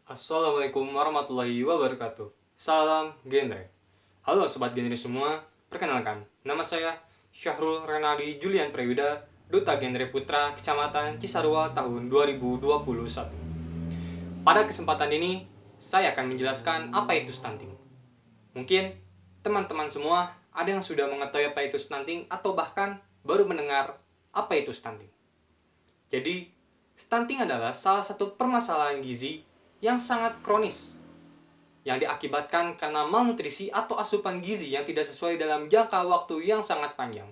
Assalamualaikum warahmatullahi wabarakatuh. Salam genre. Halo sobat genre semua, perkenalkan, nama saya Syahrul Renaldi Julian Prewida, Duta Genre Putra Kecamatan Cisarua tahun 2021. Pada kesempatan ini, saya akan menjelaskan apa itu stunting. Mungkin teman-teman semua ada yang sudah mengetahui apa itu stunting atau bahkan baru mendengar apa itu stunting. Jadi, stunting adalah salah satu permasalahan gizi yang sangat kronis, yang diakibatkan karena malnutrisi atau asupan gizi yang tidak sesuai dalam jangka waktu yang sangat panjang.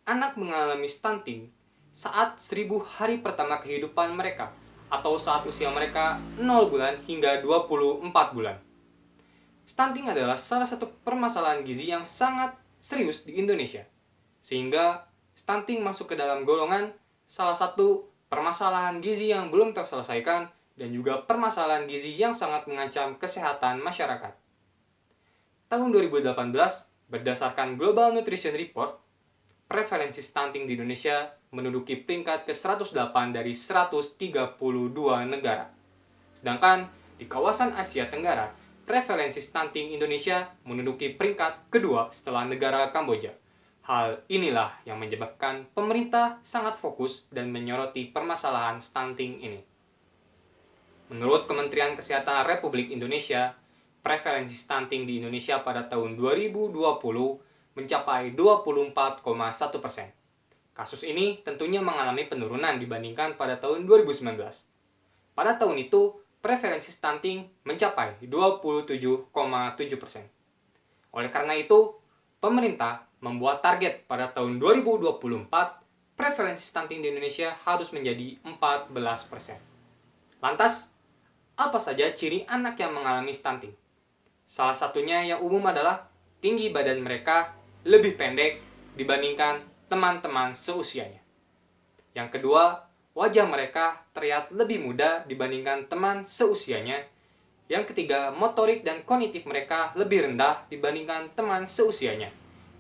Anak mengalami stunting saat 1000 hari pertama kehidupan mereka, atau saat usia mereka 0 bulan hingga 24 bulan. Stunting adalah salah satu permasalahan gizi yang sangat serius di Indonesia, sehingga stunting masuk ke dalam golongan salah satu permasalahan gizi yang belum terselesaikan dan juga permasalahan gizi yang sangat mengancam kesehatan masyarakat. Tahun 2018, berdasarkan Global Nutrition Report, prevalensi stunting di Indonesia menduduki peringkat ke-108 dari 132 negara. Sedangkan di kawasan Asia Tenggara, prevalensi stunting Indonesia menduduki peringkat kedua setelah negara Kamboja. Hal inilah yang menyebabkan pemerintah sangat fokus dan menyoroti permasalahan stunting ini. Menurut Kementerian Kesehatan Republik Indonesia, prevalensi stunting di Indonesia pada tahun 2020 mencapai 24,1%. Kasus ini tentunya mengalami penurunan dibandingkan pada tahun 2019. Pada tahun itu, prevalensi stunting mencapai 27,7%. Oleh karena itu, pemerintah membuat target pada tahun 2024, prevalensi stunting di Indonesia harus menjadi 14%. Lantas, apa saja ciri anak yang mengalami stunting? Salah satunya yang umum adalah tinggi badan mereka lebih pendek dibandingkan teman-teman seusianya. Yang kedua, wajah mereka terlihat lebih muda dibandingkan teman seusianya. Yang ketiga, motorik dan kognitif mereka lebih rendah dibandingkan teman seusianya.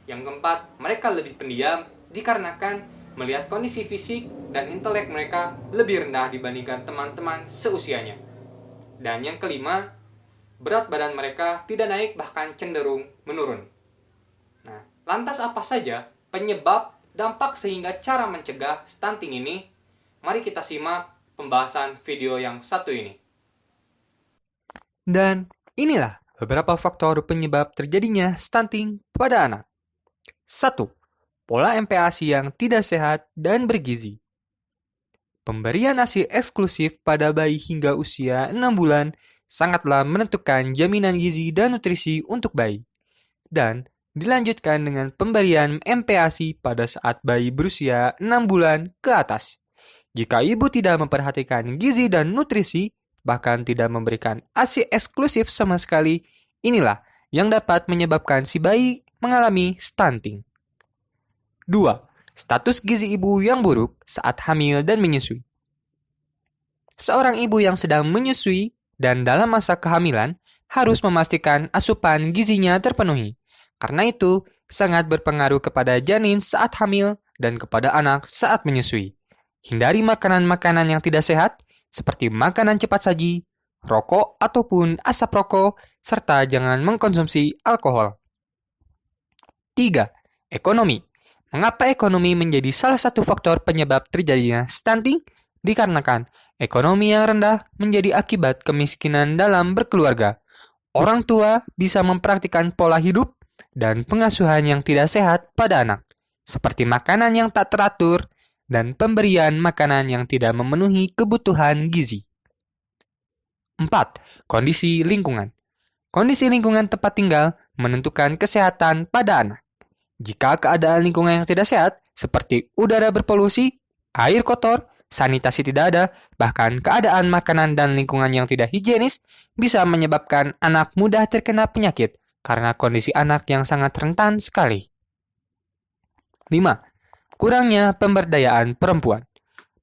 Yang keempat, mereka lebih pendiam dikarenakan melihat kondisi fisik dan intelek mereka lebih rendah dibandingkan teman-teman seusianya. Dan yang kelima, berat badan mereka tidak naik bahkan cenderung menurun. Nah, lantas apa saja penyebab, dampak sehingga cara mencegah stunting ini? Mari kita simak pembahasan video yang satu ini. Dan inilah beberapa faktor penyebab terjadinya stunting pada anak. 1. Pola MPASI yang tidak sehat dan bergizi. Pemberian ASI eksklusif pada bayi hingga usia 6 bulan sangatlah menentukan jaminan gizi dan nutrisi untuk bayi. Dan dilanjutkan dengan pemberian MPASI pada saat bayi berusia 6 bulan ke atas. Jika ibu tidak memperhatikan gizi dan nutrisi, bahkan tidak memberikan ASI eksklusif sama sekali, inilah yang dapat menyebabkan si bayi mengalami stunting. 2. Status gizi ibu yang buruk saat hamil dan menyusui. Seorang ibu yang sedang menyusui dan dalam masa kehamilan harus memastikan asupan gizinya terpenuhi. Karena itu, sangat berpengaruh kepada janin saat hamil dan kepada anak saat menyusui. Hindari makanan-makanan yang tidak sehat, seperti makanan cepat saji, rokok ataupun asap rokok, serta jangan mengkonsumsi alkohol. 3. Ekonomi. Mengapa ekonomi menjadi salah satu faktor penyebab terjadinya stunting? Dikarenakan ekonomi yang rendah menjadi akibat kemiskinan dalam berkeluarga. Orang tua bisa mempraktikkan pola hidup dan pengasuhan yang tidak sehat pada anak, seperti makanan yang tak teratur dan pemberian makanan yang tidak memenuhi kebutuhan gizi. 4. Kondisi lingkungan. Kondisi lingkungan tempat tinggal menentukan kesehatan pada anak. Jika keadaan lingkungan yang tidak sehat, seperti udara berpolusi, air kotor, sanitasi tidak ada, bahkan keadaan makanan dan lingkungan yang tidak higienis, bisa menyebabkan anak mudah terkena penyakit karena kondisi anak yang sangat rentan sekali. 5. Kurangnya pemberdayaan perempuan.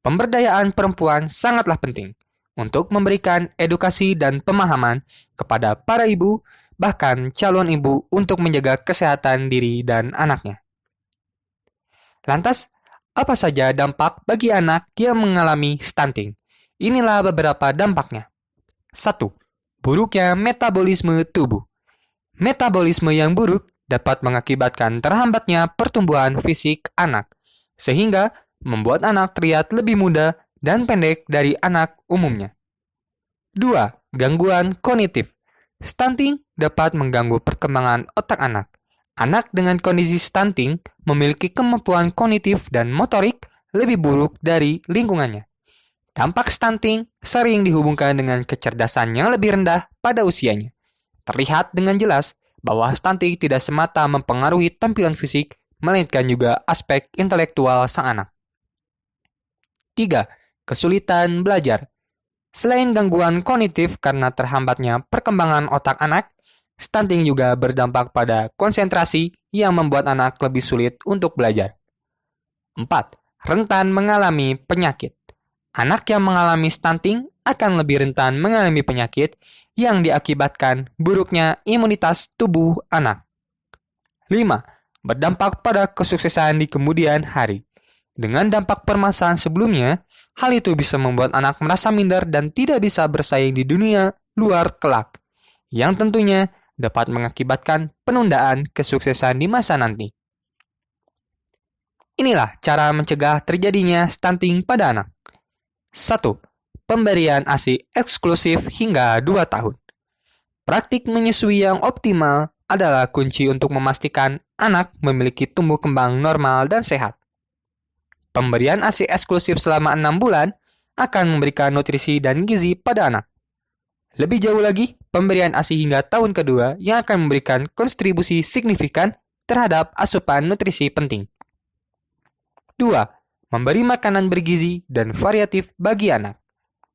Pemberdayaan perempuan sangatlah penting untuk memberikan edukasi dan pemahaman kepada para ibu, bahkan calon ibu untuk menjaga kesehatan diri dan anaknya. Lantas, apa saja dampak bagi anak yang mengalami stunting? Inilah beberapa dampaknya. 1. Buruknya metabolisme tubuh. Metabolisme yang buruk dapat mengakibatkan terhambatnya pertumbuhan fisik anak, sehingga membuat anak terlihat lebih muda dan pendek dari anak umumnya. 2. Gangguan kognitif. Stunting dapat mengganggu perkembangan otak anak. Anak dengan kondisi stunting memiliki kemampuan kognitif dan motorik lebih buruk dari lingkungannya. Dampak stunting sering dihubungkan dengan kecerdasan yang lebih rendah pada usianya. Terlihat dengan jelas bahwa stunting tidak semata mempengaruhi tampilan fisik, melainkan juga aspek intelektual sang anak. 3. Kesulitan belajar. Selain gangguan kognitif karena terhambatnya perkembangan otak anak, stunting juga berdampak pada konsentrasi yang membuat anak lebih sulit untuk belajar. 4. Rentan mengalami penyakit. Anak yang mengalami stunting akan lebih rentan mengalami penyakit yang diakibatkan buruknya imunitas tubuh anak. 5. Berdampak pada kesuksesan di kemudian hari. Dengan dampak permasalahan sebelumnya, hal itu bisa membuat anak merasa minder dan tidak bisa bersaing di dunia luar kelak, yang tentunya dapat mengakibatkan penundaan kesuksesan di masa nanti. Inilah cara mencegah terjadinya stunting pada anak. 1. Pemberian ASI eksklusif hingga 2 tahun. Praktik menyusui yang optimal adalah kunci untuk memastikan anak memiliki tumbuh kembang normal dan sehat. Pemberian ASI eksklusif selama 6 bulan akan memberikan nutrisi dan gizi pada anak. Lebih jauh lagi, pemberian ASI hingga tahun kedua yang akan memberikan kontribusi signifikan terhadap asupan nutrisi penting. 2. Memberi makanan bergizi dan variatif bagi anak.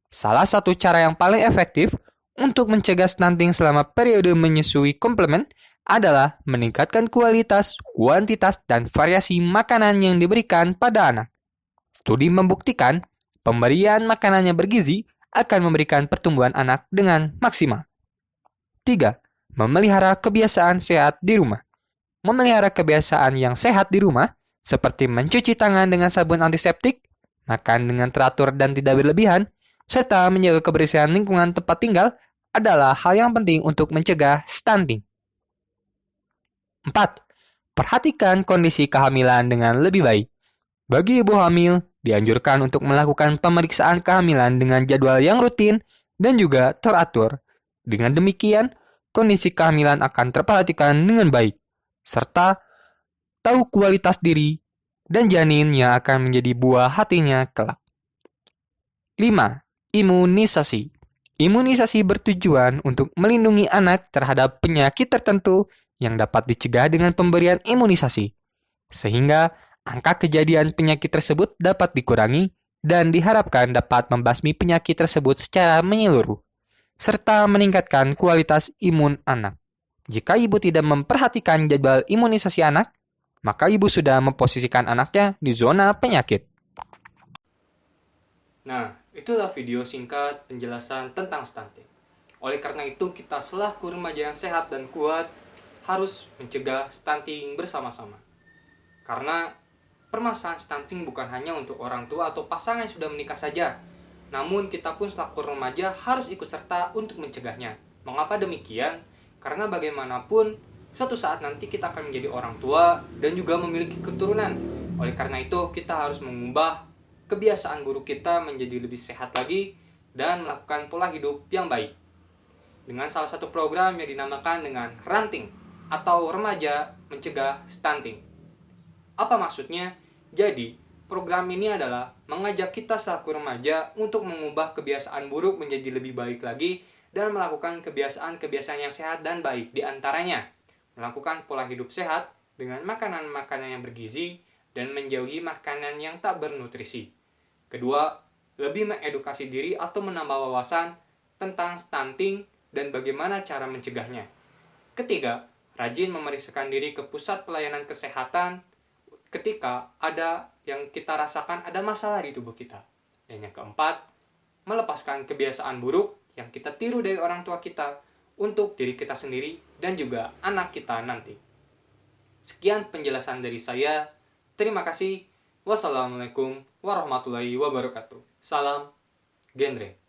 Salah satu cara yang paling efektif untuk mencegah stunting selama periode menyusui komplement adalah meningkatkan kualitas, kuantitas, dan variasi makanan yang diberikan pada anak. Studi membuktikan pemberian makanan yang bergizi akan memberikan pertumbuhan anak dengan maksimal. 3. Memelihara kebiasaan sehat di rumah. Memelihara kebiasaan yang sehat di rumah, seperti mencuci tangan dengan sabun antiseptik, makan dengan teratur dan tidak berlebihan, serta menjaga kebersihan lingkungan tempat tinggal adalah hal yang penting untuk mencegah stunting. 4. Perhatikan kondisi kehamilan dengan lebih baik. Bagi ibu hamil, dianjurkan untuk melakukan pemeriksaan kehamilan dengan jadwal yang rutin dan juga teratur. Dengan demikian, kondisi kehamilan akan terperhatikan dengan baik, serta tahu kualitas diri dan janin yang akan menjadi buah hatinya kelak. 5. Imunisasi. Imunisasi bertujuan untuk melindungi anak terhadap penyakit tertentu yang dapat dicegah dengan pemberian imunisasi, sehingga angka kejadian penyakit tersebut dapat dikurangi dan diharapkan dapat membasmi penyakit tersebut secara menyeluruh, serta meningkatkan kualitas imun anak. Jika ibu tidak memperhatikan jadwal imunisasi anak, maka ibu sudah memposisikan anaknya di zona penyakit. Nah, itulah video singkat penjelasan tentang stunting. Oleh karena itu, kita selaku remaja yang sehat dan kuat harus mencegah stunting bersama-sama. Karena permasalahan stunting bukan hanya untuk orang tua atau pasangan yang sudah menikah saja, namun kita pun selaku remaja harus ikut serta untuk mencegahnya. Mengapa demikian? Karena bagaimanapun suatu saat nanti kita akan menjadi orang tua dan juga memiliki keturunan. Oleh karena itu, kita harus mengubah kebiasaan buruk kita menjadi lebih sehat lagi dan melakukan pola hidup yang baik. Dengan salah satu program yang dinamakan dengan Ranting atau Remaja Mencegah Stunting. Apa maksudnya? Jadi, program ini adalah mengajak kita selaku remaja untuk mengubah kebiasaan buruk menjadi lebih baik lagi dan melakukan kebiasaan-kebiasaan yang sehat dan baik. Di antaranya, melakukan pola hidup sehat dengan makanan-makanan yang bergizi dan menjauhi makanan yang tak bernutrisi. Kedua, lebih mengedukasi diri atau menambah wawasan tentang stunting dan bagaimana cara mencegahnya. Ketiga, rajin memeriksakan diri ke pusat pelayanan kesehatan ketika ada yang kita rasakan ada masalah di tubuh kita. Dan yang keempat, melepaskan kebiasaan buruk yang kita tiru dari orang tua kita untuk diri kita sendiri dan juga anak kita nanti. Sekian penjelasan dari saya. Terima kasih. Wassalamualaikum warahmatullahi wabarakatuh. Salam genre.